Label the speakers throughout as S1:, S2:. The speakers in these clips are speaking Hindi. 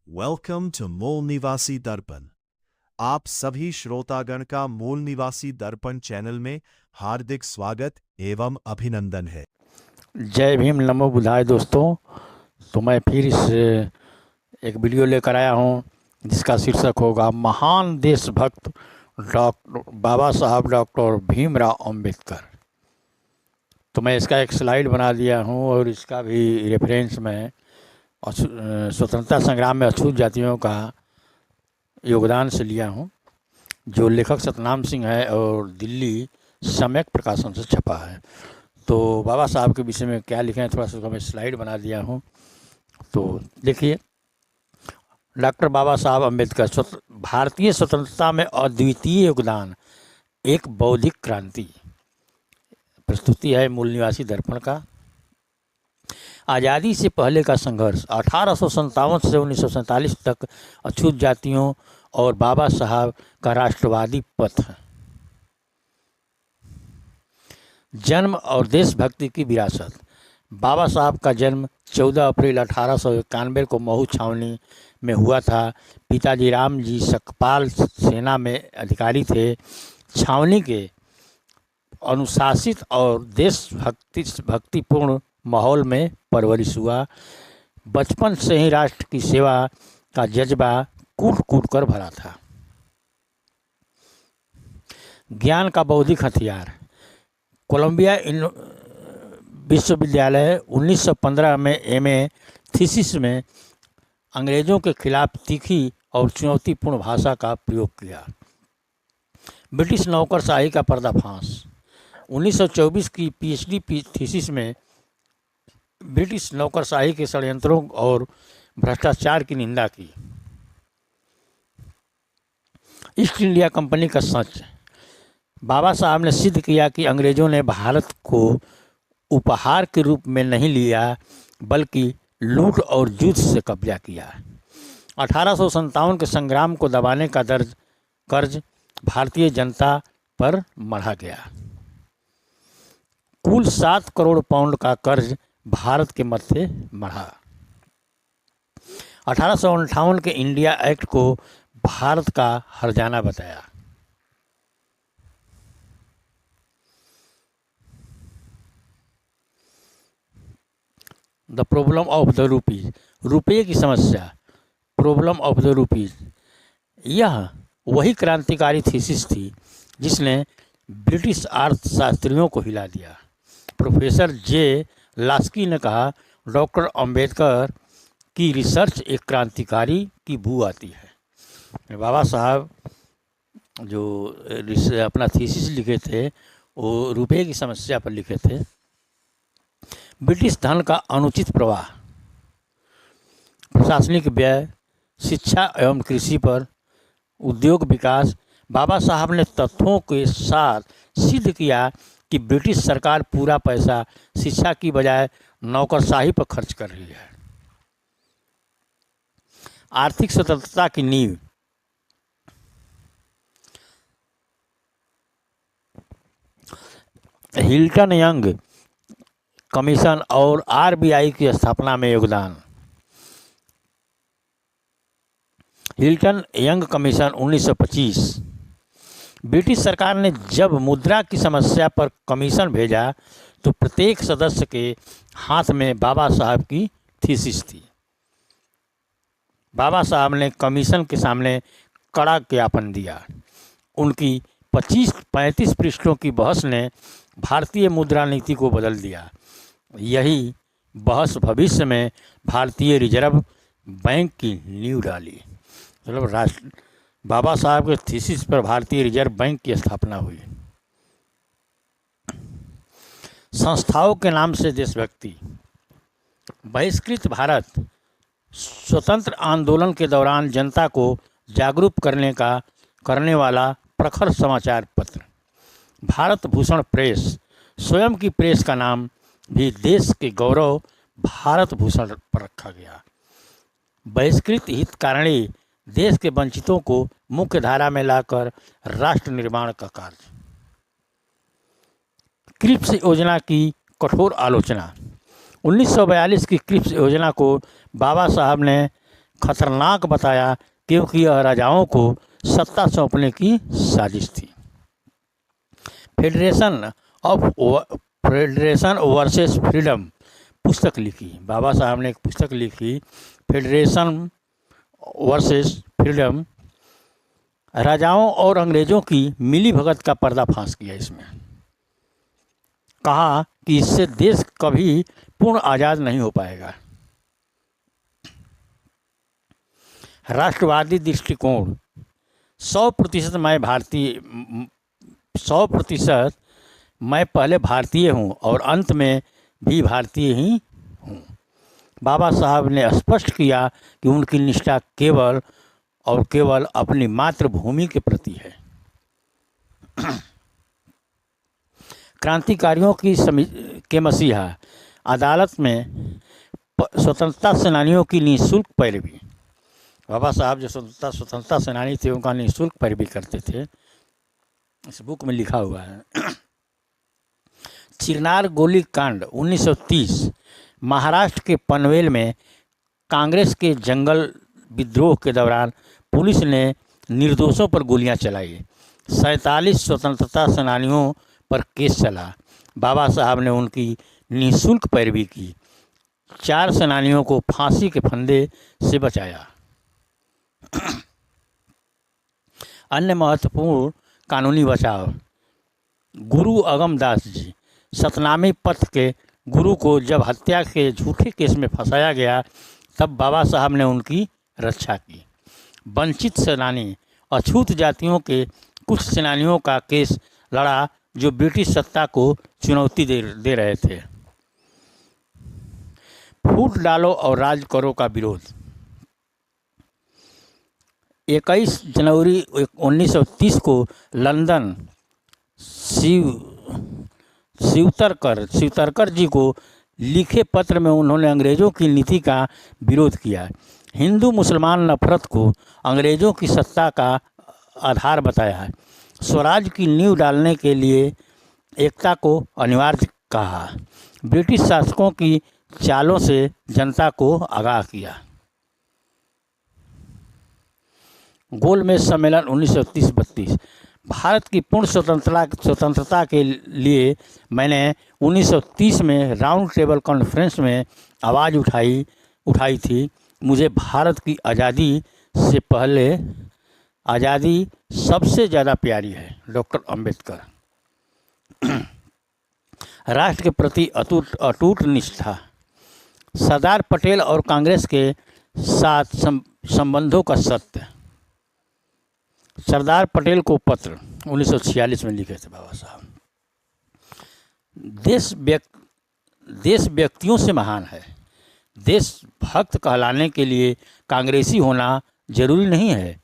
S1: वेलकम टू मूल निवासी दर्पण। आप सभी श्रोतागण का मूल निवासी दर्पण चैनल में हार्दिक स्वागत एवं अभिनंदन है।
S2: जय भीम नमो बुधाय दोस्तों। तो मैं फिर इस एक वीडियो लेकर आया हूँ जिसका शीर्षक होगा महान देशभक्त डॉक्टर बाबा साहब डॉक्टर भीमराव अंबेडकर। तो मैं इसका एक स्लाइड बना दिया हूँ और इसका भी रेफरेंस मैं स्वतंत्रता संग्राम में अछूत जातियों का योगदान से लिया हूँ, जो लेखक सतनाम सिंह है और दिल्ली सम्यक प्रकाशन से छपा है। तो बाबा साहब के विषय में क्या लिखे हैं थोड़ा सा मैं स्लाइड बना दिया हूँ। तो देखिए, डॉक्टर बाबा साहब अम्बेडकर भारतीय स्वतंत्रता में अद्वितीय योगदान, एक बौद्धिक क्रांति। प्रस्तुति है मूल निवासी दर्पण का। आज़ादी से पहले का संघर्ष 1857 से 1947 तक अछूत जातियों और बाबा साहब का राष्ट्रवादी पथ। जन्म और देशभक्ति की विरासत। बाबा साहब का जन्म 14 अप्रैल 1891 को महू छावनी में हुआ था। पिताजी राम जी सकपाल सेना में अधिकारी थे। छावनी के अनुशासित और देशभक्तिपूर्ण माहौल में परवरिश हुआ। बचपन से ही राष्ट्र की सेवा का जज्बा कूट कूट कर भरा था। ज्ञान का बौद्धिक हथियार। कोलंबिया विश्वविद्यालय 1915 में एमए थीसिस में अंग्रेज़ों के खिलाफ तीखी और चुनौतीपूर्ण भाषा का प्रयोग किया। ब्रिटिश नौकरशाही का पर्दाफाश। 1924 की पीएचडी थीसिस में ब्रिटिश नौकरशाही के षड्यंत्रों और भ्रष्टाचार की निंदा की। ईस्ट इंडिया कंपनी का सच। बाबा साहब ने सिद्ध किया कि अंग्रेज़ों ने भारत को उपहार के रूप में नहीं लिया, बल्कि लूट और युद्ध से कब्जा किया। 1857 के संग्राम को दबाने का कर्ज भारतीय जनता पर मढ़ा गया। कुल 7 करोड़ पाउंड का कर्ज भारत के मत्थे मढ़ा। 1858 के इंडिया एक्ट को भारत का हर्जाना बताया। The problem of the rupees. रुपये की समस्या, प्रॉब्लम ऑफ द रुपीज़। यह वही क्रांतिकारी थीसिस थी जिसने ब्रिटिश अर्थशास्त्रियों को हिला दिया। प्रोफेसर जे लास्की ने कहा, डॉक्टर अंबेडकर की रिसर्च एक क्रांतिकारी की बू आती है। बाबा साहब जो अपना थीसिस लिखे थे वो रुपये की समस्या पर लिखे थे। ब्रिटिश धन का अनुचित प्रवाह, प्रशासनिक व्यय, शिक्षा एवं कृषि पर, उद्योग विकास। बाबा साहब ने तथ्यों के साथ सिद्ध किया कि ब्रिटिश सरकार पूरा पैसा शिक्षा की बजाय नौकरशाही पर खर्च कर रही है। आर्थिक स्वतंत्रता की नींव। हिल्टन यंग कमीशन और आरबीआई की स्थापना में योगदान। Hilton young commission 1925। ब्रिटिश सरकार ने जब मुद्रा की समस्या पर कमीशन भेजा तो प्रत्येक सदस्य के हाथ में बाबा साहब की थीसिस थी। बाबा साहब ने कमीशन के सामने कड़ा ज्ञापन दिया। उनकी 35 पृष्ठों की बहस ने भारतीय मुद्रा नीति को बदल दिया। यही बहस भविष्य में भारतीय रिजर्व बैंक की नींव डाली। मतलब बाबा साहब के थीसिस पर भारतीय रिजर्व बैंक की स्थापना हुई। संस्थाओं के नाम से देशभक्ति। बहिष्कृत भारत स्वतंत्र आंदोलन के दौरान जनता को जागरूक करने वाला प्रखर समाचार पत्र। भारत भूषण प्रेस, स्वयं की प्रेस का नाम भी देश के गौरव भारत भूषण पर रखा गया। बहिष्कृत हितकारिणी देश के वंचितों को मुख्य धारा में लाकर राष्ट्र निर्माण का कार्य। क्रिप्स योजना की कठोर आलोचना। 1942 की क्रिप्स योजना को बाबा साहब ने खतरनाक बताया क्योंकि यह राजाओं को सत्ता सौंपने की साजिश थी। फेडरेशन वर्सेस फ्रीडम पुस्तक लिखी। बाबा साहब ने एक पुस्तक लिखी, फेडरेशन वर्सेस फ्रीडम। राजाओं और अंग्रेजों की मिली भगत का पर्दाफाश किया। इसमें कहा कि इससे देश कभी पूर्ण आज़ाद नहीं हो पाएगा। राष्ट्रवादी दृष्टिकोण, 100% मैं पहले भारतीय हूँ और अंत में भी भारतीय ही हूँ। बाबा साहब ने स्पष्ट किया कि उनकी निष्ठा केवल और केवल अपनी मातृभूमि के प्रति है। क्रांतिकारियों के मसीहा, अदालत में स्वतंत्रता सेनानियों की निःशुल्क पैरवी। बाबा साहब जो स्वतंत्रता सेनानी थे उनका निःशुल्क पैरवी करते थे, इस बुक में लिखा हुआ है। चिरनार गोली कांड 1930, महाराष्ट्र के पनवेल में कांग्रेस के जंगल विद्रोह के दौरान पुलिस ने निर्दोषों पर गोलियां चलाई। 47 स्वतंत्रता सेनानियों पर केस चला। बाबा साहब ने उनकी निःशुल्क पैरवी की। 4 सेनानियों को फांसी के फंदे से बचाया। अन्य महत्वपूर्ण कानूनी बचाव, गुरु अगमदास जी। सतनामी पथ के गुरु को जब हत्या के झूठे केस में फंसाया गया तब बाबा साहब ने उनकी रक्षा की। वंचित सेनानी, अछूत जातियों के कुछ सेनानियों का केस लड़ा जो ब्रिटिश सत्ता को चुनौती दे रहे थे। फूट डालो और राज करो का विरोध। 21 जनवरी 1930 को लंदन शिवतरकर जी को लिखे पत्र में उन्होंने अंग्रेज़ों की नीति का विरोध किया। हिंदू मुसलमान नफरत को अंग्रेज़ों की सत्ता का आधार बताया। स्वराज की नींव डालने के लिए एकता को अनिवार्य कहा। ब्रिटिश शासकों की चालों से जनता को आगाह किया। गोलमेज सम्मेलन 1930-32। भारत की पूर्ण स्वतंत्रता के लिए मैंने 1930 में राउंड टेबल कॉन्फ्रेंस में आवाज़ उठाई थी। मुझे भारत की आज़ादी से पहले आज़ादी सबसे ज़्यादा प्यारी है। डॉक्टर अंबेडकर। राष्ट्र के प्रति अटूट निष्ठा। सरदार पटेल और कांग्रेस के साथ संबंधों का सत्य। सरदार पटेल को पत्र 1946 में लिखे थे बाबा साहब। देश व्यक्तियों से महान है। देशभक्त कहलाने के लिए कांग्रेसी होना जरूरी नहीं है।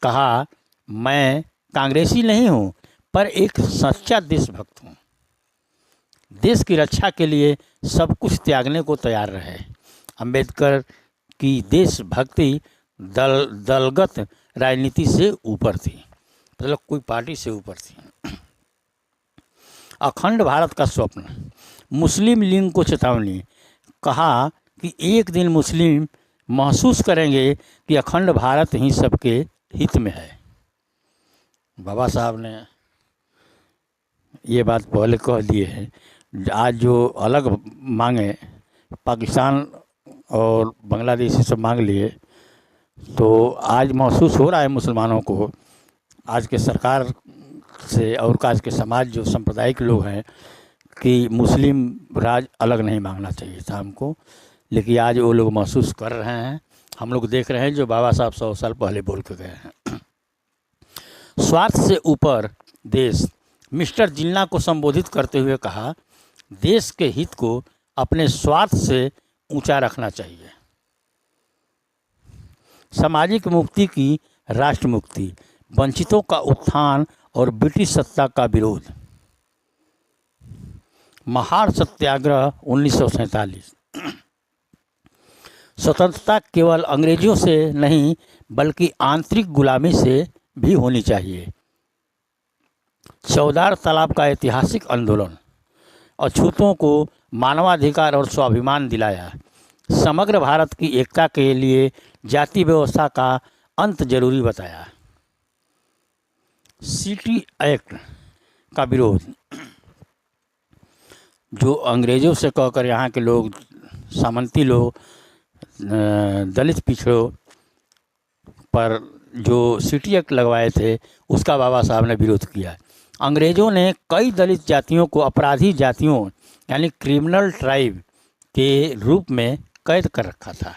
S2: कहा, मैं कांग्रेसी नहीं हूँ पर एक सच्चा देशभक्त हूँ। देश की रक्षा के लिए सब कुछ त्यागने को तैयार रहे। अंबेडकर की देशभक्ति दलगत राजनीति से ऊपर थी, मतलब कोई पार्टी से ऊपर थी। अखंड भारत का स्वप्न। मुस्लिम लीग को चेतावनी। कहा कि एक दिन मुस्लिम महसूस करेंगे कि अखंड भारत ही सबके हित में है। बाबा साहब ने ये बात पहले कह दी है। आज जो अलग मांगे, पाकिस्तान और बांग्लादेश से सब मांग लिए, तो आज महसूस हो रहा है मुसलमानों को, आज के सरकार से और आज के समाज जो सांप्रदायिक लोग हैं, कि मुस्लिम राज अलग नहीं मांगना चाहिए था हमको। लेकिन आज वो लोग महसूस कर रहे हैं। हम लोग देख रहे हैं जो बाबा साहब 100 साल पहले बोल के गए हैं। स्वार्थ से ऊपर देश। मिस्टर जिन्ना को संबोधित करते हुए कहा, देश के हित को अपने स्वार्थ से ऊंचा रखना चाहिए। सामाजिक मुक्ति की राष्ट्र मुक्ति। वंचितों का उत्थान और ब्रिटिश सत्ता का विरोध। महार सत्याग्रह 1947। स्वतंत्रता केवल अंग्रेजों से नहीं बल्कि आंतरिक गुलामी से भी होनी चाहिए। चौदार तालाब का ऐतिहासिक आंदोलन। अछूतों को मानवाधिकार और स्वाभिमान दिलाया। समग्र भारत की एकता के लिए जाति व्यवस्था का अंत जरूरी बताया। सिटी एक्ट का विरोध, जो अंग्रेज़ों से कहकर यहाँ के लोग, सामंती लोग, दलित पिछड़ों पर जो सिटी एक्ट लगवाए थे, उसका बाबा साहब ने विरोध किया। अंग्रेज़ों ने कई दलित जातियों को अपराधी जातियों यानी क्रिमिनल ट्राइब के रूप में कैद कर रखा था।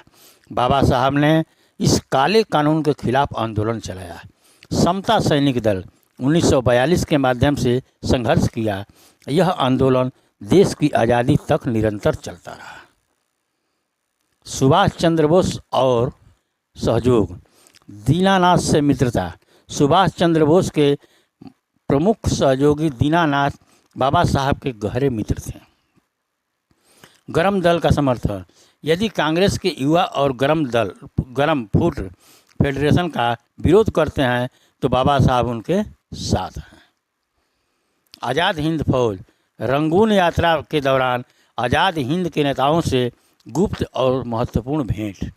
S2: बाबा साहब ने इस काले कानून के खिलाफ आंदोलन चलाया। समता सैनिक दल 1942 के माध्यम से संघर्ष किया। यह आंदोलन देश की आज़ादी तक निरंतर चलता रहा। सुभाष चंद्र बोस और सहयोग, दीनानाथ से मित्रता। सुभाष चंद्र बोस के प्रमुख सहयोगी दीनानाथ बाबा साहब के गहरे मित्र थे। गरम दल का समर्थन, यदि कांग्रेस के युवा और गरम फूट फेडरेशन का विरोध करते हैं तो बाबा साहब उनके साथ हैं। आज़ाद हिंद फौज, रंगून यात्रा के दौरान आज़ाद हिंद के नेताओं से गुप्त और महत्वपूर्ण भेंट।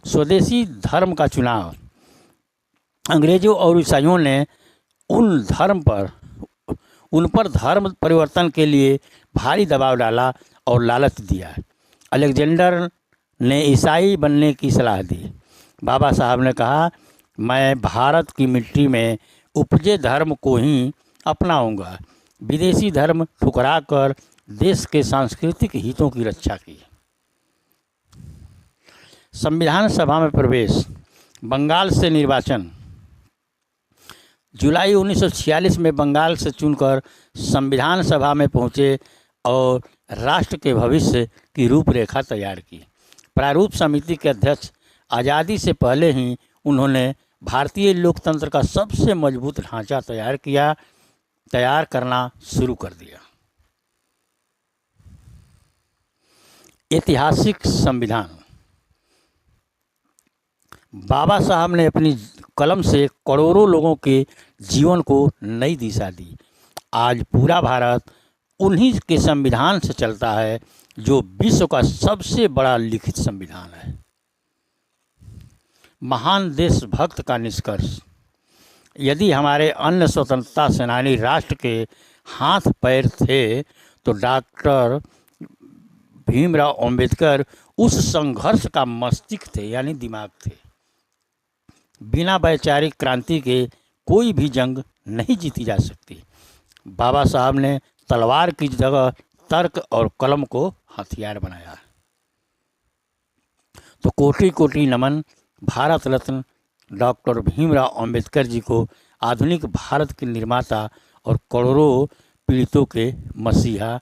S2: स्वदेशी धर्म का चुनाव, अंग्रेजों और ईसाइयों ने उन पर धर्म परिवर्तन के लिए भारी दबाव डाला और लालच दिया। अलेक्जेंडर ने ईसाई बनने की सलाह दी। बाबा साहब ने कहा, मैं भारत की मिट्टी में उपजे धर्म को ही अपनाऊंगा। विदेशी धर्म ठुकरा कर देश के सांस्कृतिक हितों की रक्षा की। संविधान सभा में प्रवेश, बंगाल से निर्वाचन। जुलाई 1946 में बंगाल से चुनकर संविधान सभा में पहुँचे और राष्ट्र के भविष्य की रूपरेखा तैयार की। प्रारूप समिति के अध्यक्ष, आज़ादी से पहले ही उन्होंने भारतीय लोकतंत्र का सबसे मजबूत ढांचा तैयार करना शुरू कर दिया। ऐतिहासिक संविधान, बाबा साहब ने अपनी कलम से करोड़ों लोगों के जीवन को नई दिशा दी। आज पूरा भारत उन्हीं के संविधान से चलता है, जो विश्व का सबसे बड़ा लिखित संविधान है। महान देशभक्त का निष्कर्ष, यदि हमारे अन्य स्वतंत्रता सेनानी राष्ट्र के हाथ पैर थे तो डॉक्टर भीमराव अंबेडकर उस संघर्ष का मस्तिष्क थे यानी दिमाग थे। बिना वैचारिक क्रांति के कोई भी जंग नहीं जीती जा सकती। बाबा साहब ने तलवार की जगह तर्क और कलम को हथियार बनाया। तो कोटि कोटि नमन भारत रत्न डॉक्टर भीमराव अंबेडकर जी को, आधुनिक भारत के निर्माता और करोड़ों पीड़ितों के मसीहा।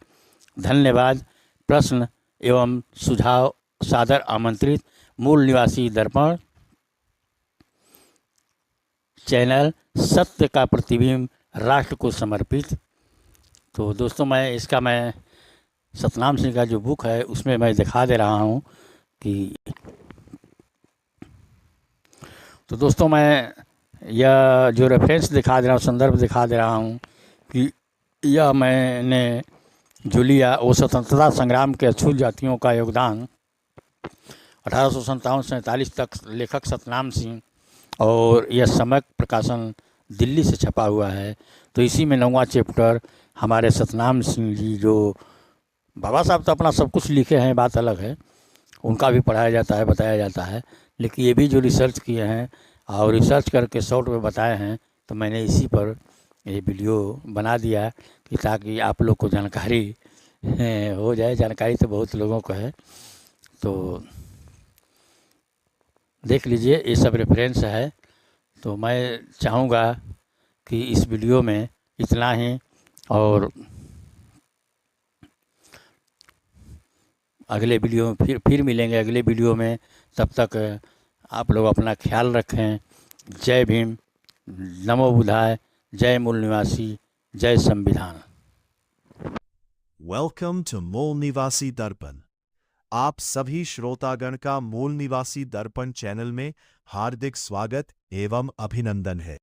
S2: धन्यवाद। प्रश्न एवं सुझाव सादर आमंत्रित। मूल निवासी दर्पण चैनल सत्य का प्रतिबिंब राष्ट्र को समर्पित। तो दोस्तों, मैं सतनाम सिंह का जो बुक है उसमें मैं दिखा दे रहा हूँ कि, तो दोस्तों मैं यह जो रेफरेंस दिखा दे रहा हूँ, संदर्भ दिखा दे रहा हूँ कि यह मैंने जो लिया वो स्वतंत्रता संग्राम के अछूत जातियों का योगदान 1857 से 47 तक, लेखक सतनाम सिंह, और यह समक प्रकाशन दिल्ली से छपा हुआ है। तो इसी में 9वां चैप्टर हमारे सतनाम सिंह जी, जो बाबा साहब तो अपना सब कुछ लिखे हैं, बात अलग है, उनका भी पढ़ाया जाता है, बताया जाता है, लेकिन ये भी जो रिसर्च किए हैं और रिसर्च करके शॉर्ट में बताए हैं, तो मैंने इसी पर ये वीडियो बना दिया कि ताकि आप लोग को जानकारी हो जाए। जानकारी तो बहुत लोगों को है, तो देख लीजिए, ये सब रेफरेंस है। तो मैं चाहूँगा कि इस वीडियो में इतना ही, और अगले वीडियो में फिर मिलेंगे अगले वीडियो में। तब तक आप लोग अपना ख्याल रखें। जय भीम, नमो बुद्धाय, जय मूल निवासी, जय संविधान।
S1: वेलकम टू मूल निवासी दर्पण। आप सभी श्रोतागण का मूल निवासी दर्पण चैनल में हार्दिक स्वागत एवं अभिनंदन है।